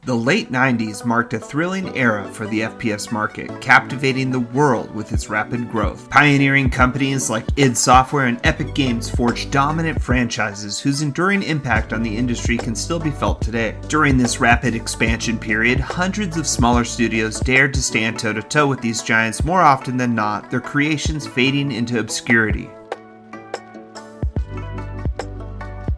The late 90s marked a thrilling era for the FPS market, captivating the world with its rapid growth. Pioneering companies like id Software and Epic Games forged dominant franchises whose enduring impact on the industry can still be felt today. During this rapid expansion period, hundreds of smaller studios dared to stand toe-to-toe with these giants more often than not, their creations fading into obscurity.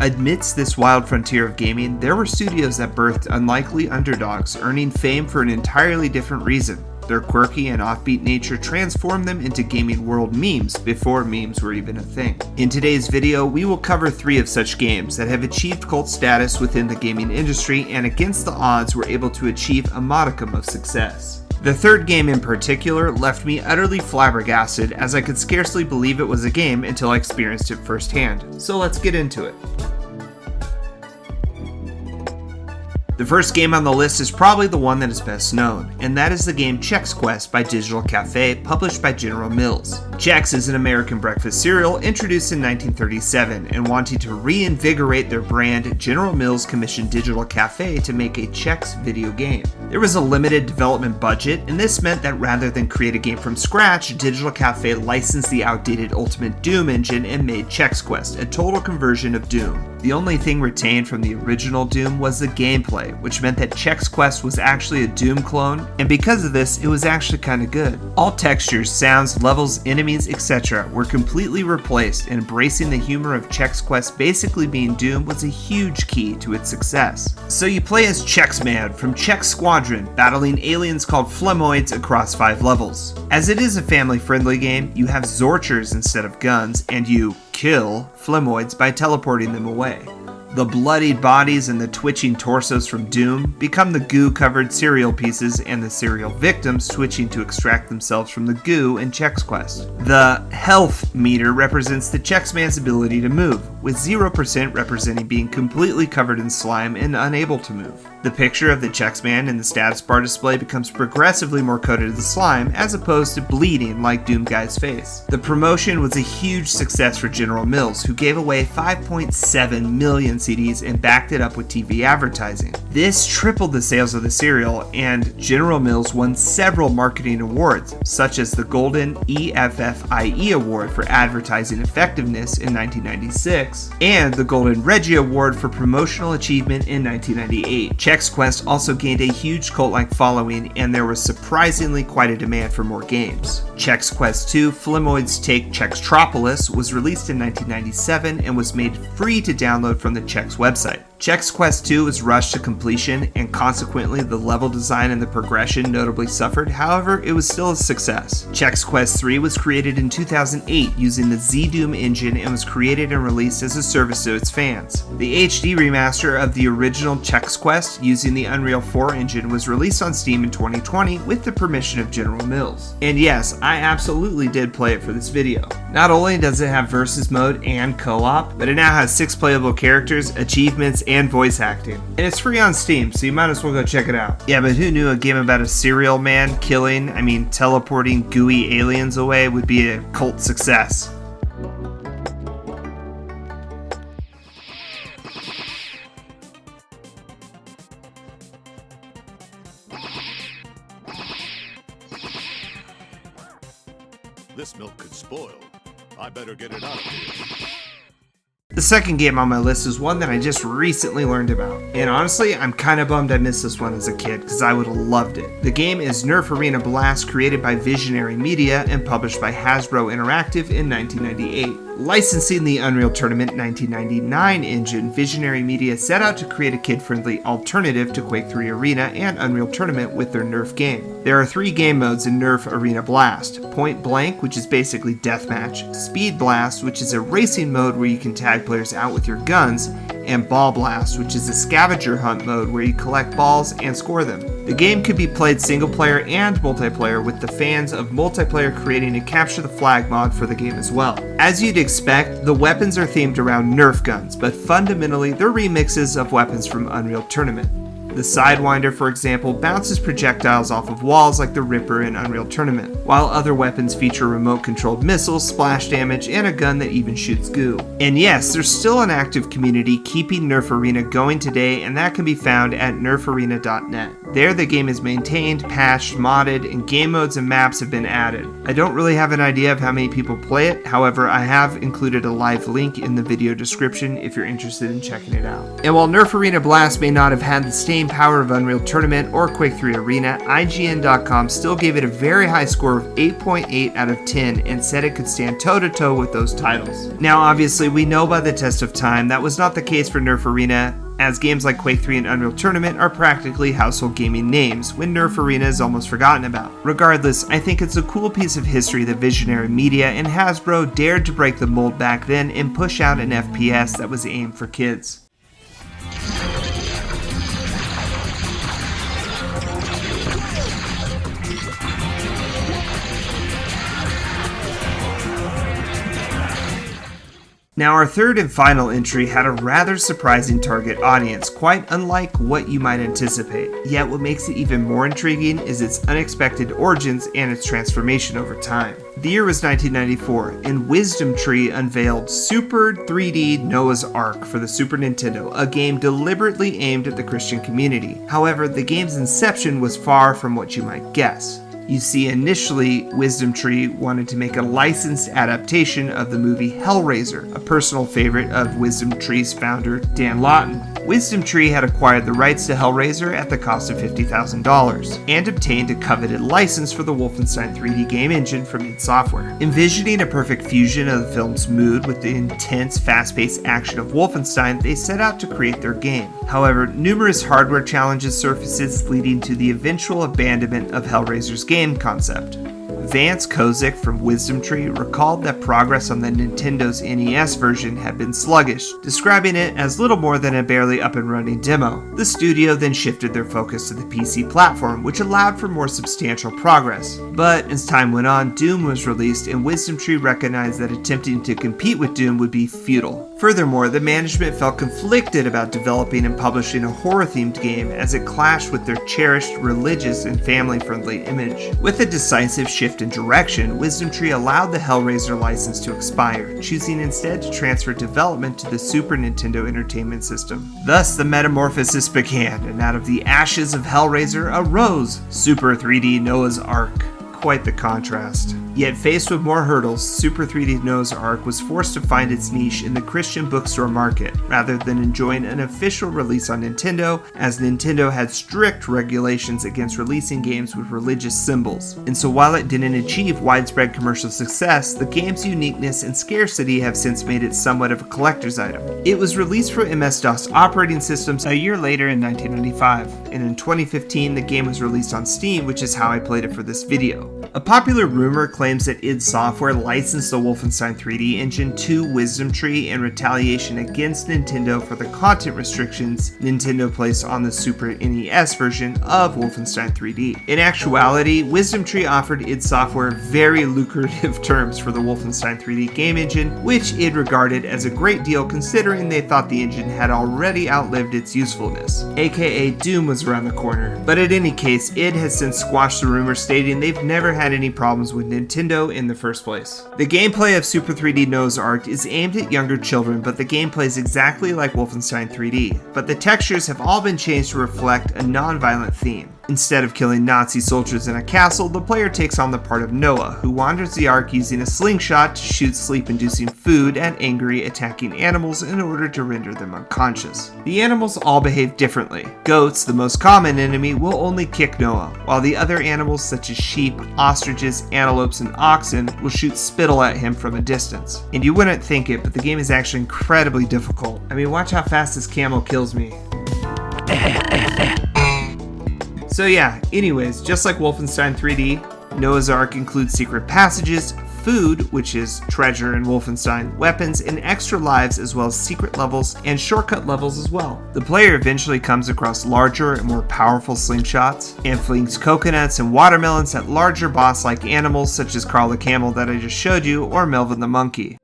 Amidst this wild frontier of gaming, there were studios that birthed unlikely underdogs, earning fame for an entirely different reason. Their quirky and offbeat nature transformed them into gaming world memes before memes were even a thing. In today's video, we will cover 3 of such games that have achieved cult status within the gaming industry and against the odds were able to achieve a modicum of success. The third game in particular left me utterly flabbergasted, as I could scarcely believe it was a game until I experienced it firsthand. So let's get into it. The first game on the list is probably the one that is best known, and that is the game Chex Quest by Digital Cafe, published by General Mills. Chex is an American breakfast cereal introduced in 1937, and wanting to reinvigorate their brand, General Mills commissioned Digital Cafe to make a Chex video game. There was a limited development budget, and this meant that rather than create a game from scratch, Digital Cafe licensed the outdated Ultimate Doom engine and made Chex Quest, a total conversion of Doom. The only thing retained from the original Doom was the gameplay, which meant that Chex Quest was actually a Doom clone, and because of this, it was actually kinda good. All textures, sounds, levels, enemies, etc. were completely replaced, and embracing the humor of Chex Quest basically being Doom was a huge key to its success. So you play as Chex Man from Chex Squadron, battling aliens called Flemoids across 5 levels. As it is a family-friendly game, you have Zorchers instead of guns, and you kill Flemoids by teleporting them away. The bloodied bodies and the twitching torsos from Doom become the goo-covered cereal pieces and the cereal victims twitching to extract themselves from the goo in Chex Quest. The health meter represents the Chex Man's ability to move, with 0% representing being completely covered in slime and unable to move. The picture of the Chex Man in the status bar display becomes progressively more coated in slime as opposed to bleeding like Doom Guy's face. The promotion was a huge success for General Mills, who gave away 5.7 million CDs and backed it up with TV advertising. This tripled the sales of the cereal, and General Mills won several marketing awards, such as the Golden EFFIE Award for Advertising Effectiveness in 1996, and the Golden Reggie Award for Promotional Achievement in 1998. Chex Quest also gained a huge cult-like following, and there was surprisingly quite a demand for more games. Chex Quest 2 Flemoids Take Chextropolis was released in 1997 and was made free to download from the Chex website. Chex Quest 2 was rushed to completion, and consequently the level design and the progression notably suffered, however it was still a success. Chex Quest 3 was created in 2008 using the Z-Doom engine and was created and released as a service to its fans. The HD remaster of the original Chex Quest using the Unreal 4 engine was released on Steam in 2020 with the permission of General Mills. And yes, I absolutely did play it for this video. Not only does it have versus mode and co-op, but it now has 6 playable characters, achievements, and voice acting. And it's free on Steam, so you might as well go check it out. Yeah, but who knew a game about a cereal man teleporting gooey aliens away would be a cult success? This milk could spoil. I better get it out of here. The second game on my list is one that I just recently learned about, and honestly, I'm kinda bummed I missed this one as a kid because I would have loved it. The game is Nerf Arena Blast, created by Visionary Media and published by Hasbro Interactive in 1998. Licensing the Unreal Tournament 1999 engine, Visionary Media set out to create a kid-friendly alternative to Quake 3 Arena and Unreal Tournament with their Nerf game. There are 3 game modes in Nerf Arena Blast: Point Blank, which is basically deathmatch, Speed Blast, which is a racing mode where you can tag players out with your guns, and Ball Blast, which is a scavenger hunt mode where you collect balls and score them. The game could be played single player and multiplayer, with the fans of multiplayer creating a Capture the Flag mod for the game as well. As you'd expect, the weapons are themed around Nerf guns, but fundamentally they're remixes of weapons from Unreal Tournament. The Sidewinder, for example, bounces projectiles off of walls like the Ripper in Unreal Tournament, while other weapons feature remote-controlled missiles, splash damage, and a gun that even shoots goo. And yes, there's still an active community keeping Nerf Arena going today, and that can be found at nerfarena.net. There, the game is maintained, patched, modded, and game modes and maps have been added. I don't really have an idea of how many people play it, however, I have included a live link in the video description if you're interested in checking it out. And while Nerf Arena Blast may not have had the staying power of Unreal Tournament or Quake 3 Arena, IGN.com still gave it a very high score of 8.8 out of 10 and said it could stand toe-to-toe with those titles. Now obviously we know by the test of time that was not the case for Nerf Arena, as games like Quake 3 and Unreal Tournament are practically household gaming names, when Nerf Arena is almost forgotten about. Regardless, I think it's a cool piece of history that Visionary Media and Hasbro dared to break the mold back then and push out an FPS that was aimed for kids. Now our third and final entry had a rather surprising target audience, quite unlike what you might anticipate. Yet what makes it even more intriguing is its unexpected origins and its transformation over time. The year was 1994, and Wisdom Tree unveiled Super 3D Noah's Ark for the Super Nintendo, a game deliberately aimed at the Christian community. However, the game's inception was far from what you might guess. You see, initially, Wisdom Tree wanted to make a licensed adaptation of the movie Hellraiser, a personal favorite of Wisdom Tree's founder, Dan Lawton. Wisdom Tree had acquired the rights to Hellraiser at the cost of $50,000, and obtained a coveted license for the Wolfenstein 3D game engine from id Software. Envisioning a perfect fusion of the film's mood with the intense, fast-paced action of Wolfenstein, they set out to create their game. However, numerous hardware challenges surfaced, leading to the eventual abandonment of Hellraiser's game concept. Vance Kozik from Wisdom Tree recalled that progress on the Nintendo's NES version had been sluggish, describing it as little more than a barely up and running demo. The studio then shifted their focus to the PC platform, which allowed for more substantial progress. But as time went on, Doom was released, and Wisdom Tree recognized that attempting to compete with Doom would be futile. Furthermore, the management felt conflicted about developing and publishing a horror-themed game, as it clashed with their cherished religious and family-friendly image. With a decisive shift in direction, Wisdom Tree allowed the Hellraiser license to expire, choosing instead to transfer development to the Super Nintendo Entertainment System. Thus, the metamorphosis began, and out of the ashes of Hellraiser arose Super 3D Noah's Ark. Quite the contrast. Yet faced with more hurdles, Super 3D Noah's Ark was forced to find its niche in the Christian bookstore market, rather than enjoying an official release on Nintendo, as Nintendo had strict regulations against releasing games with religious symbols. And so while it didn't achieve widespread commercial success, the game's uniqueness and scarcity have since made it somewhat of a collector's item. It was released for MS-DOS operating systems a year later in 1995, and in 2015 the game was released on Steam, which is how I played it for this video. A popular rumor claims that id Software licensed the Wolfenstein 3D engine to Wisdom Tree in retaliation against Nintendo for the content restrictions Nintendo placed on the Super NES version of Wolfenstein 3D. In actuality, Wisdom Tree offered id Software very lucrative terms for the Wolfenstein 3D game engine, which id regarded as a great deal considering they thought the engine had already outlived its usefulness, aka Doom was around the corner. But in any case, id has since squashed the rumor, stating they've never had any problems with Nintendo in the first place. The gameplay of Super 3D Noah's Ark is aimed at younger children, but the game plays exactly like Wolfenstein 3D, but the textures have all been changed to reflect a non-violent theme. Instead of killing Nazi soldiers in a castle, the player takes on the part of Noah, who wanders the Ark using a slingshot to shoot sleep-inducing food at angry, attacking animals in order to render them unconscious. The animals all behave differently. Goats, the most common enemy, will only kick Noah, while the other animals such as sheep, ostriches, antelopes, and oxen will shoot spittle at him from a distance. And you wouldn't think it, but the game is actually incredibly difficult. I mean, watch how fast this camel kills me. So yeah, anyways, just like Wolfenstein 3D, Noah's Ark includes secret passages, food, which is treasure in Wolfenstein, weapons, and extra lives, as well as secret levels and shortcut levels as well. The player eventually comes across larger and more powerful slingshots, and flings coconuts and watermelons at larger boss-like animals such as Carl the Camel that I just showed you, or Melvin the Monkey.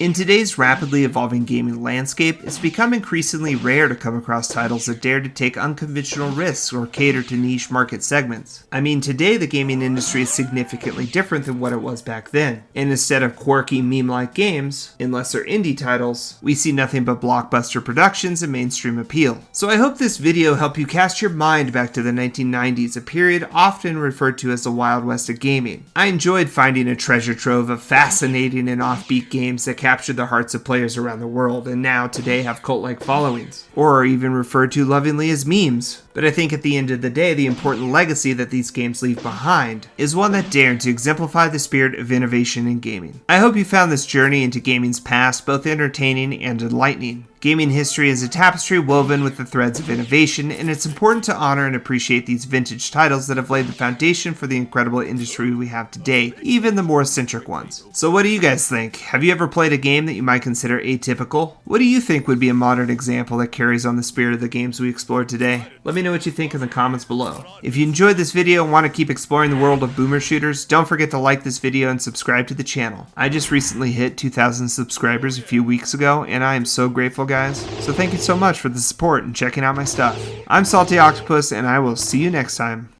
In today's rapidly evolving gaming landscape, it's become increasingly rare to come across titles that dare to take unconventional risks or cater to niche market segments. I mean, today the gaming industry is significantly different than what it was back then, and instead of quirky meme-like games, unless they're indie titles, we see nothing but blockbuster productions and mainstream appeal. So I hope this video helped you cast your mind back to the 1990s, a period often referred to as the Wild West of gaming. I enjoyed finding a treasure trove of fascinating and offbeat games that captured the hearts of players around the world and now today have cult-like followings, or are even referred to lovingly as memes. But I think at the end of the day, the important legacy that these games leave behind is one that dared to exemplify the spirit of innovation in gaming. I hope you found this journey into gaming's past both entertaining and enlightening. Gaming history is a tapestry woven with the threads of innovation, and it's important to honor and appreciate these vintage titles that have laid the foundation for the incredible industry we have today, even the more eccentric ones. So what do you guys think? Have you ever played a game that you might consider atypical? What do you think would be a modern example that carries on the spirit of the games we explored today? Let me know what you think in the comments below. If you enjoyed this video and want to keep exploring the world of boomer shooters, don't forget to like this video and subscribe to the channel. I just recently hit 2,000 subscribers a few weeks ago, and I am so grateful, guys. So thank you so much for the support and checking out my stuff. I'm SaltyOctopus, and I will see you next time.